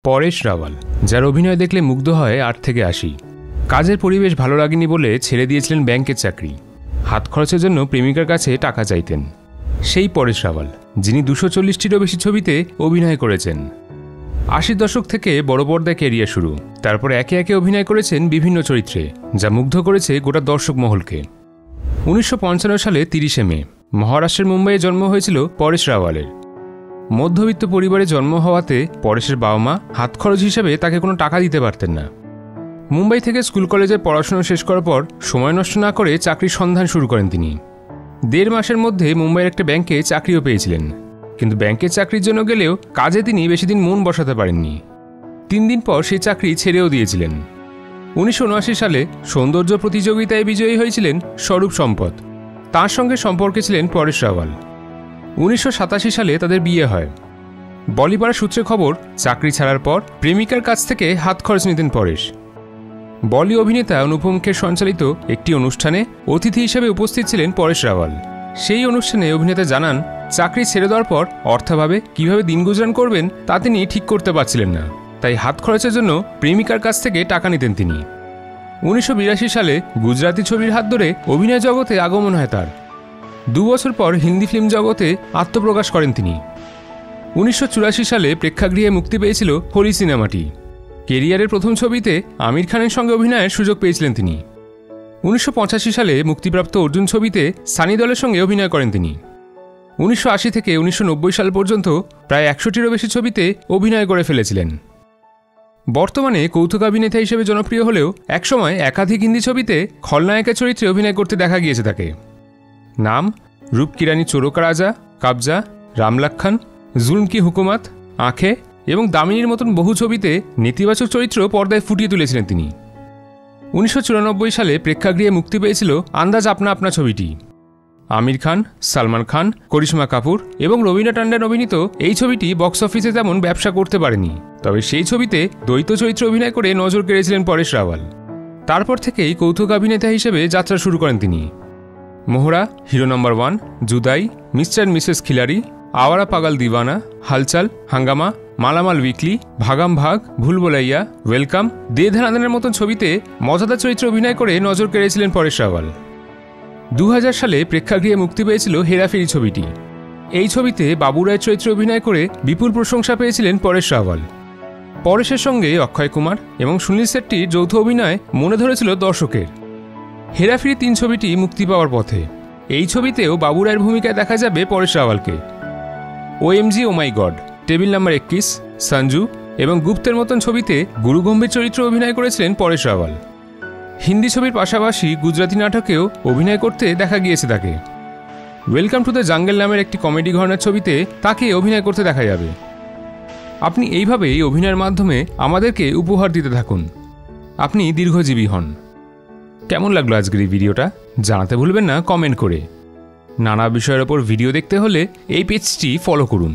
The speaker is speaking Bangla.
পরেশ রাওয়াল, যার অভিনয় দেখলে মুগ্ধ হয় ৮ থেকে ৮০। কাজের পরিবেশ ভালো লাগেনি বলে ছেড়ে দিয়েছিলেন ব্যাংকের চাকরি। হাত খরচের জন্য প্রেমিকার কাছে টাকা চাইতেন। সেই পরেশ রাওয়াল, যিনি ২৪০টিরও বেশি ছবিতে অভিনয় করেছেন। ৮০ দশক থেকে বড় পর্দায় ক্যারিয়ার শুরু, তারপর একে একে অভিনয় করেছেন বিভিন্ন চরিত্রে, যা মুগ্ধ করেছে গোটা দর্শক মহলকে। ১৯৫৫ সালে ৩০শে মে মহারাষ্ট্রের মুম্বাইয়ে জন্ম হয়েছিল পরেশ রাওয়ালের। মধ্যবিত্ত পরিবারে জন্ম হওয়াতে পরেশের বাবা মা হাত খরচ হিসেবে তাকে কোনো টাকা দিতে পারতেন না। মুম্বাই থেকে স্কুল কলেজে পড়াশোনা শেষ করার পর সময় নষ্ট না করে চাকরির সন্ধান শুরু করেন তিনি। ১.৫ মাসের মধ্যে মুম্বাইয়ের একটা ব্যাংকে চাকরিও পেয়েছিলেন, কিন্তু ব্যাংকের চাকরির জন্য গেলেও কাজে তিনি বেশি দিন মন বসাতে পারেননি। ৩ দিন পর সেই চাকরি ছেড়েও দিয়েছিলেন। ১৯৭৯ সালে সৌন্দর্য প্রতিযোগিতায় বিজয়ী হয়েছিলেন স্বরূপ সম্পদ। তাঁর সঙ্গে সম্পর্কে ছিলেন পরেশ রাওয়াল। ১৯৮৭ সালে তাদের বিয়ে হয়। বলিপাড়া সূত্রে খবর, চাকরি ছাড়ার পর প্রেমিকার কাছ থেকে হাত খরচ নিতেন পরেশ। বলি অভিনেতা অনুপম খের সঞ্চালিত একটি অনুষ্ঠানে অতিথি হিসেবে উপস্থিত ছিলেন পরেশ রাওয়াল। সেই অনুষ্ঠানে অভিনেতা জানান, চাকরি ছেড়ে দেওয়ার পর অর্থাভাবে কিভাবে দিন গুজরান করবেন তা তিনি ঠিক করতে পারছিলেন না, তাই হাত খরচের জন্য প্রেমিকার কাছ থেকে টাকা নিতেন তিনি। ১৯৮২ সালে গুজরাতি ছবির হাত ধরে অভিনয় জগতে আগমন হয় তার। ২ বছর পর হিন্দি ফিল্ম জগতে আত্মপ্রকাশ করেন তিনি। ১৯৮৪ সালে প্রেক্ষাগৃহে মুক্তি পেয়েছিল হোলি সিনেমাটি। কেরিয়ারের প্রথম ছবিতে আমির খানের সঙ্গে অভিনয়ের সুযোগ পেয়েছিলেন তিনি। ১৯৮৫ সালে মুক্তিপ্রাপ্ত অর্জুন ছবিতে সানি দেওলের সঙ্গে অভিনয় করেন তিনি। ১৯৮০ থেকে ১৯৯০ সাল পর্যন্ত প্রায় ১০০টিরও বেশি ছবিতে অভিনয় করে ফেলেছিলেন। বর্তমানে কৌতুকাভিনেতা হিসেবে জনপ্রিয় হলেও একসময় একাধিক হিন্দি ছবিতে খলনায়কের চরিত্রে অভিনয় করতে দেখা গিয়েছে তাকে। নাম: রূপ কি রানী চোরকা রাজা, কাবজা, রামলাক্ষণ, জুলম কি হুকুমত, আঁখে এবং দামিনীর মতন বহু ছবিতে নেতিবাচক চরিত্র পর্দায় ফুটিয়ে তুলেছিলেন তিনি। ১৯৯৪ সালে প্রেক্ষাগৃহে মুক্তি পেয়েছিল আন্দাজ আপনা আপনা ছবিটি। আমির খান, সালমান খান, করিশ্মা কাপুর এবং রবিনা ট্যান্ডন অভিনীত এই ছবিটি বক্স অফিসে তেমন ব্যবসা করতে পারেনি, তবে সেই ছবিতে দ্বৈত চরিত্রে অভিনয় করে নজর কেড়েছিলেন পরেশ রাওয়াল। তারপর থেকেই কৌতুকাভিনেতা হিসেবে যাত্রা শুরু করেন তিনি। Mohra, hero number 1, Judaai, mister and missus Khiladi, Awara Paagal Deewana, হালচাল, হাঙ্গামা, মালামাল উইকলি, ভাগাম ভাগ, ভুল ভুলাইয়া, ওয়েলকাম, দে ধানাদানের মতন ছবিতে মজাদার চরিত্রে অভিনয় করে নজর কেড়েছিলেন পরেশ রাওয়াল। ২০০০ সালে প্রেক্ষাগৃহে মুক্তি পেয়েছিল হেরাফেরি ছবিটি। এই ছবিতে বাবু রায়ের চরিত্রে অভিনয় করে বিপুল প্রশংসা পেয়েছিলেন পরেশ রাওয়াল। পরেশের সঙ্গে অক্ষয় কুমার এবং সুনীল শেট্টির যৌথ অভিনয় মনে ধরেছিল দর্শকের। হেরাফেরি ৩ ছবিটি মুক্তি পাওয়ার পথে। এই ছবিতেও বাবু রায়ের ভূমিকায় দেখা যাবে পরেশ রাওয়ালকে। ওএমজি, ও মাই গড, টেবিল নাম্বার ২১, সঞ্জু এবং গুপ্তের মতন ছবিতে গুরু গম্ভীর চরিত্রে অভিনয় করেছিলেন পরেশ রাওয়াল। হিন্দি ছবির পাশাপাশি গুজরাতি নাটকেও অভিনয় করতে দেখা গিয়েছে তাকে। ওয়েলকাম টু দ্য জাঙ্গল নামের একটি কমেডি ঘরানার ছবিতে তাকে অভিনয় করতে দেখা যাবে। আপনি এইভাবেই অভিনয়ের মাধ্যমে আমাদেরকে উপহার দিতে থাকুন। আপনি দীর্ঘজীবী হন। কেমন লাগলো আজকের এই ভিডিওটা জানাতে ভুলবেন না কমেন্ট করে। নানা বিষয়ের ওপর ভিডিও দেখতে হলে এই পেজটি ফলো করুন।